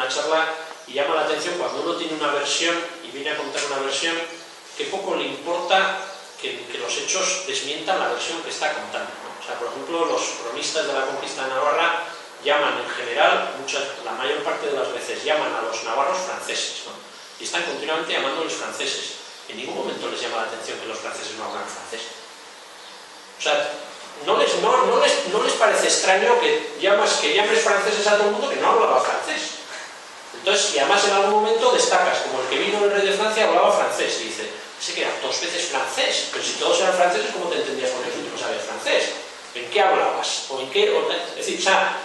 charla y llama la atención cuando uno tiene una versión y viene a contar una versión, que poco le importa que los hechos desmientan la versión que está contando, ¿no? O sea, por ejemplo, los cronistas de la conquista de Navarra llaman en general, la mayor parte de las veces llaman a los navarros franceses, ¿no? Y están continuamente llamándoles franceses. En ningún momento les llama la atención que los franceses no hablan francés. O sea, no les parece extraño que llames franceses a todo el mundo que no hablaba francés. Entonces, y además en algún momento destacas, como el que vino el rey de Francia hablaba francés, y dice, ese que era 2 veces francés, pero si todos eran franceses, ¿cómo te entendías porque tú no sabías francés? ¿En qué hablabas? ¿O en qué? Es decir, o sea,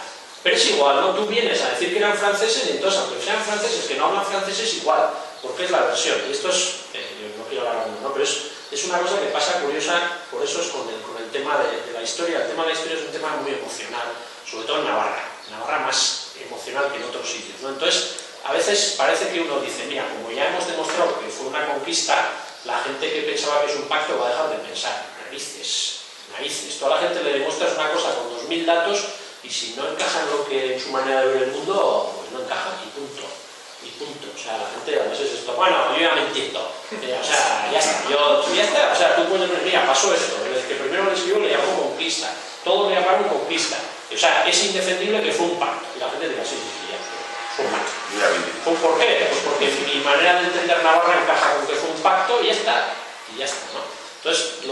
pero es igual, ¿no? Tú vienes a decir que eran franceses y entonces, aunque sean franceses que no hablan francés, es igual, porque es la versión. Y esto es, yo no quiero hablar mucho, ¿no? Pero es una cosa que pasa curiosa, por eso es con el tema de la historia. El tema de la historia es un tema muy emocional, sobre todo en Navarra. Navarra más emocional que en otros sitios, ¿no? Entonces, a veces parece que uno dice, mira, como ya hemos demostrado que fue una conquista, la gente que pensaba que es un pacto va a dejar de pensar. Narices. Toda la gente le demuestras una cosa con 2000 datos y si no encaja en lo que en su manera de ver el mundo, pues no encaja y punto. O sea, la gente a veces esto, bueno, yo ya me entiendo. O sea, ya está. O sea, tú puedes decir, mira, pasó esto. Desde que primero le escribió le llamó conquista. Todos le llamaron conquista. O sea, es indefendible que fue un pacto. Y la gente dirá, sí, ya. Fue un pacto. ¿Por qué? Pues porque mi manera de entender Navarra encaja con que fue un pacto y ya está, ¿no? Entonces,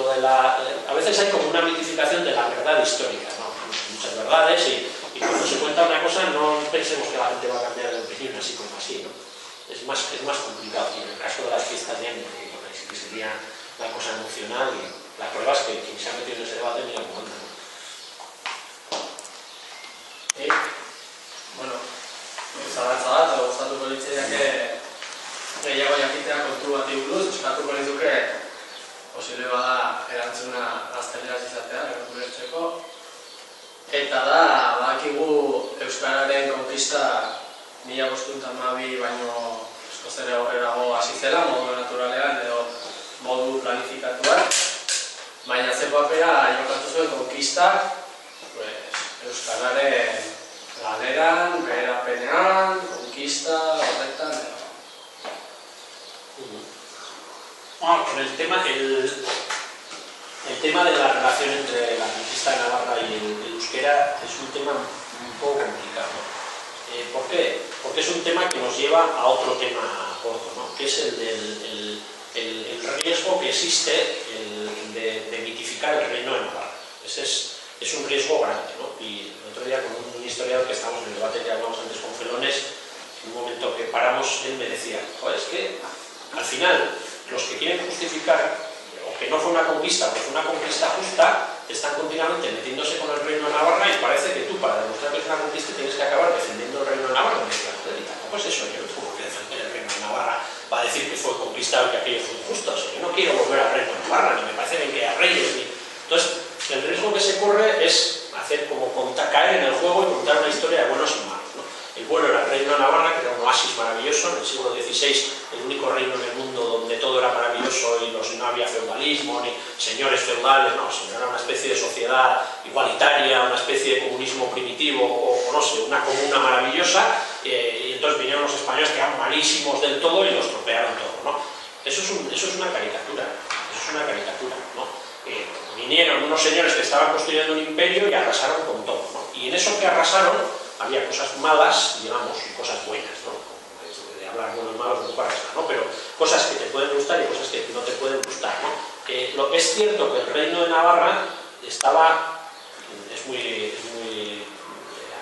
a veces hay como una mitificación de la verdad histórica, ¿no? Muchas verdades y cuando se cuenta una cosa no pensemos que la gente va a cambiar de opinión así como así, ¿no? Es más complicado. Y en el caso de las fiestas de año, que sería una cosa emocional y la prueba es que quien se ha metido en ese debate mira cómo anda, ¿no? Bueno, zalantza bat, gustatuko litzaiake gehiago jakitea kontu bati buruz, eskatuko nizuke posible bada erantzuna gazteleraz izatea, ulertzeko. Eta da, badakigu Euskararen konkista 1512 baino eskozere aurrerago hasi zela, modu naturalean edo modu planifikatuan. Baina ze papera jokatu zuen konkistak Euskararen galeran, beherapenean, konkista, horretan, Bueno, con el tema de la relación entre la conquista de Navarra y el euskera es un tema un poco complicado. ¿Por qué? Porque es un tema que nos lleva a otro tema gordo, ¿no? Que es el riesgo que existe de mitificar el reino de Navarra. Ese es un riesgo grande, ¿no? Y el otro día con un historiador que estábamos en el debate que hablamos antes con Felones, en un momento que paramos, él me decía, joder, es que al final los que quieren justificar o que no fue una conquista, o que fue una conquista justa, están continuamente metiéndose con el reino de Navarra y parece que tú, para demostrar que es una conquista, tienes que acabar defendiendo el reino de Navarra. Y tampoco es eso, yo no tengo que defender el reino de Navarra para decir que fue conquistado y que aquello fue injusto. O sea, yo no quiero volver al reino de Navarra, ni me parece bien que haya reyes. Entonces, el riesgo que se corre es hacer como caer en el juego y contar una historia de buenos y malos, ¿no? El bueno era el reino de Navarra, que era un oasis maravilloso, en el siglo XVI, el único reino en el mundo donde todo era maravilloso y no había feudalismo, ni señores feudales, no, sino era una especie de sociedad igualitaria, una especie de comunismo primitivo, o no sé, una comuna maravillosa, y entonces vinieron los españoles que eran malísimos del todo y los tropearon todo, ¿no? Eso es una caricatura, ¿no? Vinieron unos señores que estaban construyendo un imperio y arrasaron con todo, ¿no? Y en eso que arrasaron había cosas malas, digamos, y cosas buenas, ¿no? De hablar buenos y malos no para eso, ¿no? Pero cosas que te pueden gustar y cosas que no te pueden gustar, ¿no? Es cierto que el reino de Navarra es muy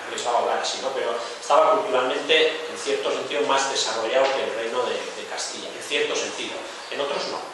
arriesgado hablar así, ¿no? Pero estaba culturalmente, en cierto sentido, más desarrollado que el reino de Castilla, en cierto sentido. En otros no.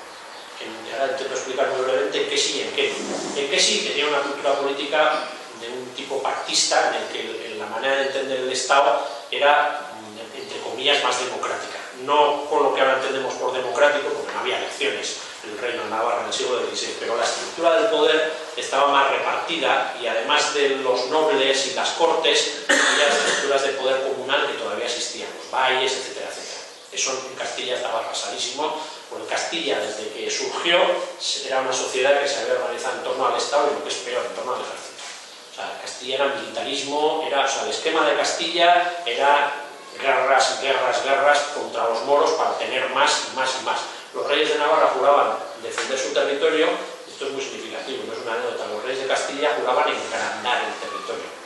Ahora intento explicar muy brevemente en qué sí y en qué no. En qué sí tenía una cultura política de un tipo pactista, en el que la manera de entender el Estado era, entre comillas, más democrática. No con lo que ahora entendemos por democrático, porque no había elecciones en el reino de Navarra en el siglo XVI, pero la estructura del poder estaba más repartida y además de los nobles y las cortes, había estructuras de poder comunal que todavía existían, los valles, etcétera, etcétera. Eso en Castilla estaba arrasadísimo, porque Castilla, desde que surgió, era una sociedad que se había organizado en torno al Estado y, lo que es peor, en torno al ejército. O sea, Castilla era militarismo, el esquema de Castilla era guerras, guerras, guerras contra los moros para tener más y más y más. Los reyes de Navarra juraban defender su territorio, esto es muy significativo, no es una anécdota, los reyes de Castilla juraban engrandar el territorio.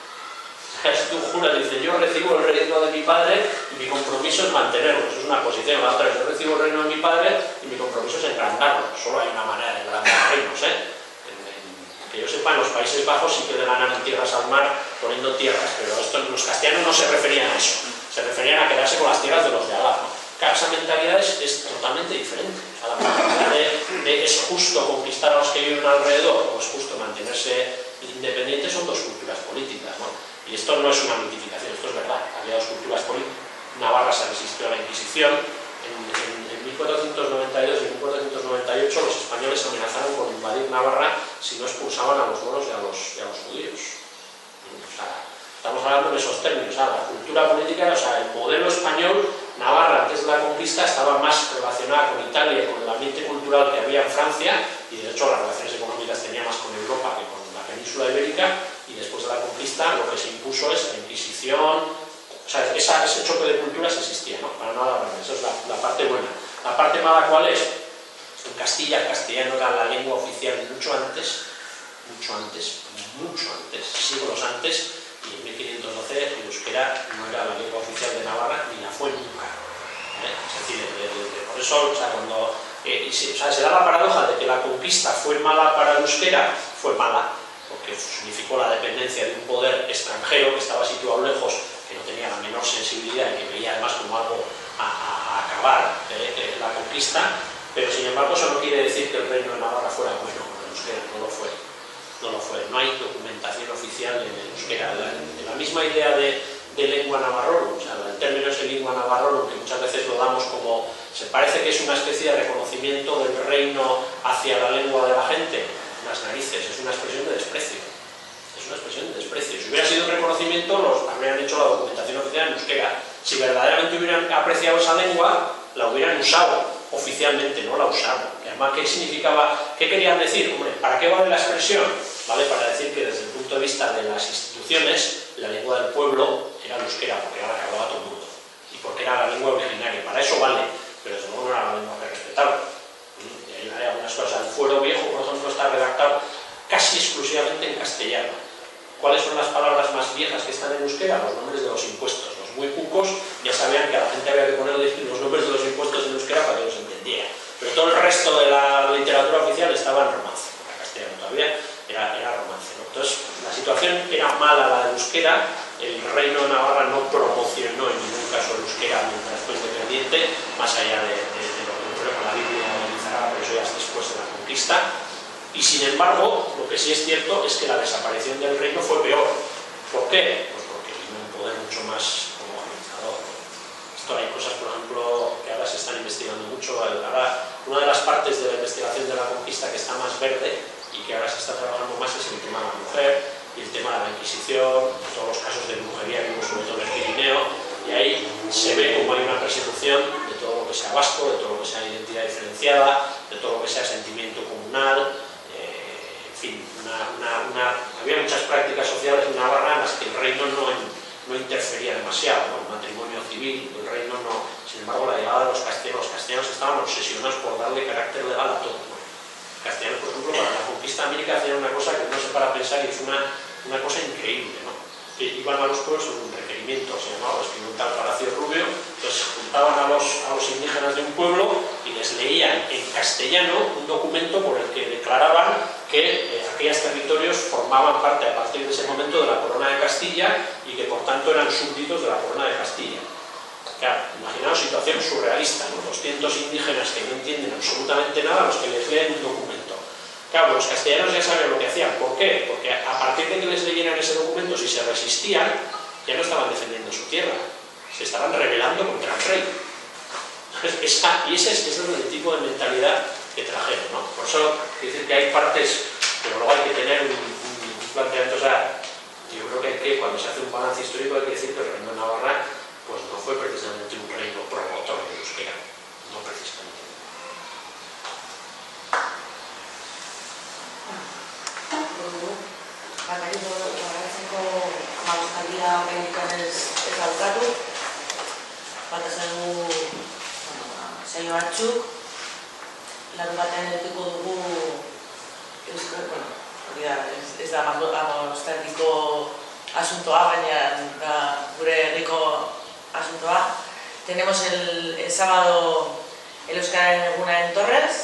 Tú juras, dices, yo recibo el reino de mi padre y mi compromiso es mantenerlo, eso es una posición. La otra es, yo recibo el reino de mi padre y mi compromiso es engrandarlo. Solo hay una manera de engrandar reinos, que yo sepa, en los Países Bajos sí que le ganan en tierras al mar poniendo tierras, pero los castellanos no se referían a eso, se referían a quedarse con las tierras de los de al lado. Claro, esa mentalidad es totalmente diferente. O sea, la mentalidad de es justo conquistar a los que viven alrededor o es justo mantenerse independientes son dos culturas políticas, ¿no? Y esto no es una mitificación, esto es verdad. Había dos culturas políticas. Navarra se resistió a la Inquisición. En 1492 y 1498 los españoles amenazaron con invadir Navarra si no expulsaban a los moros y a los judíos. O sea, estamos hablando de esos términos. La cultura política, o sea, el modelo español, Navarra antes de la conquista estaba más relacionada con Italia, con el ambiente cultural que había en Francia, y de hecho las relaciones económicas tenía más con Europa que con la península ibérica, y después de la conquista lo que se impuso es la Inquisición. O sea, ese choque de culturas existía, ¿no? Para nada, eso es la parte buena. La parte mala, ¿cuál es? En Castilla el castellano era la lengua oficial mucho antes, siglos antes, y en 1512 el euskera no era la lengua oficial de Navarra ni la fue nunca. Es decir, por eso, o sea, cuando se da la paradoja de que la conquista fue mala para el euskera, fue mala, porque significó la dependencia de un poder extranjero que estaba situado lejos, que no tenía la menor sensibilidad y que veía además como algo a acabar la conquista, pero sin embargo eso no quiere decir que el reino de Navarra fuera bueno con el euskera, no lo fue. No hay documentación oficial en el euskera. De la misma idea de lengua navarrorum, o sea, el término es lengua navarrorum, que muchas veces lo damos como, se parece que es una especie de reconocimiento del reino hacia la lengua de la gente. Las narices, es una expresión de desprecio. Es una expresión de desprecio. Si hubiera sido un reconocimiento, los habrían hecho la documentación oficial en euskera. Si verdaderamente hubieran apreciado esa lengua, la hubieran usado oficialmente, no la usaron. Y además, ¿qué significaba? ¿Qué querían decir? Hombre, ¿para qué vale la expresión? Vale para decir que desde el punto de vista de las instituciones, la lengua del pueblo era el euskera, porque era la que hablaba todo el mundo. Y porque era la lengua originaria. Para eso vale, pero desde luego no era la lengua que respetaba. Hay algunas cosas. El fuero viejo, por ejemplo, está redactado casi exclusivamente en castellano. ¿Cuáles son las palabras más viejas que están en euskera? Los nombres de los impuestos. Los muy cucos ya sabían que a la gente había que poner los nombres de los impuestos en euskera para que los entendiera. Pero todo el resto de la literatura oficial estaba en romance. En castellano todavía era romance, ¿no? Entonces, la situación era mala la del euskera. El reino de Navarra no promocionó en ningún caso el euskera mientras fue independiente, más allá de lo que ocurrió con la Biblia de Lizarraga, pero eso ya es después de la conquista. Y sin embargo, lo que sí es cierto es que la desaparición del reino fue peor. ¿Por qué? Pues porque vino un poder mucho más homogeneizador. Esto hay cosas, por ejemplo, que ahora se están investigando mucho. Ahora, una de las partes de la investigación de la conquista que está más verde y que ahora se está trabajando más es el tema de la mujer y el tema de la Inquisición, todos los casos de brujería que hubo sobre todo en el Pirineo, y ahí se ve como hay una persecución de todo lo que sea vasco, de todo lo que sea identidad diferenciada, de todo lo que sea sentimiento comunal. En fin, había muchas prácticas sociales en Navarra en las que el reino no interfería demasiado, ¿no? El matrimonio civil, el reino no. Sin embargo, la llegada de los castellanos estaban obsesionados por darle carácter legal a todo, ¿no? Los castellanos, por ejemplo, para la conquista de América hacían una cosa que no se para pensar y es una cosa increíble, ¿no? Que iban a los pueblos con un requerimiento, se llamaba Espinuntal Palacio Rubio, entonces juntaban a los indígenas de un pueblo y les leían en castellano un documento por el que declaraban que aquellos territorios formaban parte a partir de ese momento de la corona de Castilla y que por tanto eran súbditos de la corona de Castilla. Claro, imaginaos situación surrealista, ¿no? 200 indígenas que no entienden absolutamente nada, los que les leen un documento. Claro, los castellanos ya saben lo que hacían. ¿Por qué? Porque a partir de que les leyeran ese documento, si se resistían, ya no estaban defendiendo su tierra, se estaban rebelando contra el rey. Y ese es el tipo de mentalidad que trajeron, ¿no? Por eso, quiero decir que hay partes, pero luego hay que tener un planteamiento. O sea, yo creo que cuando se hace un balance histórico hay que decir que el reino de Navarra pues no fue precisamente un reino promotor de euskera, no precisamente. Bakarrik horretzeko mauzkaria gaindikan ez daukatu. batzuk, larun batean edukiko dugu, hori da, ez da Amosterdiko asuntoa, baina da gure herriko asuntoa. Tenemos el sábado el Euskararen Eguna en Torres,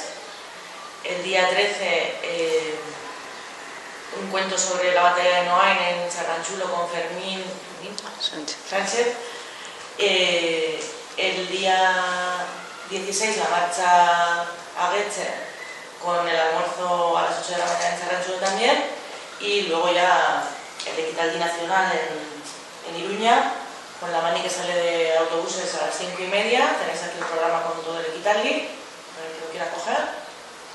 el día 13 un cuento sobre la batalla de Noain en Sarranchulo con Fermín Sánchez. El día 16 la marcha a Getxe con el almuerzo a las 8 de la mañana en Sarranchulo también, y luego ya el Equitaldi Nacional en Iruña, con la mani que sale de autobuses a las 5:30. Tenéis aquí el programa con todo el Equitaldi, para el que lo quiera coger.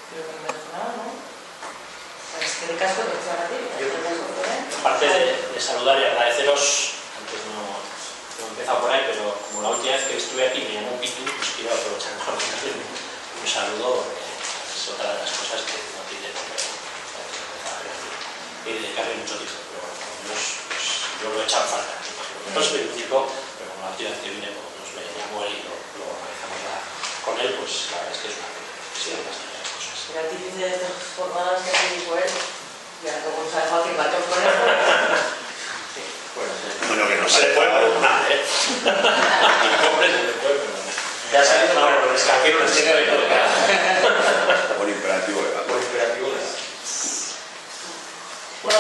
Creo que no me dejo nada, ¿no? Pues que de casco te a ti. Aparte de saludar y agradeceros, antes no he empezado por ahí, pero como la última vez que estuve aquí me llamó Pitu, pues quiero aprovechar para mandarle un saludo, porque es otra de las cosas que no tiene por qué y dedicarle mucho tiempo, pero bueno, por lo menos pues, yo lo he echado en falta. No soy el único, pero como la última vez que vine, pues nos me llamó él y lo organizamos con él, pues la verdad es que es una pena. Sí, hay bastantes cosas. El artífice de estas jornadas que ha dicho él, ya luego nos ha dejado que embarcamos con él. Bueno, que no se le puede perdonar, ¿eh? El pobre se le puede perdonar. Ya ha salido una hora, es que aquí no les tiene que tocar. Por imperativo legal. Por imperativo legal. Bueno,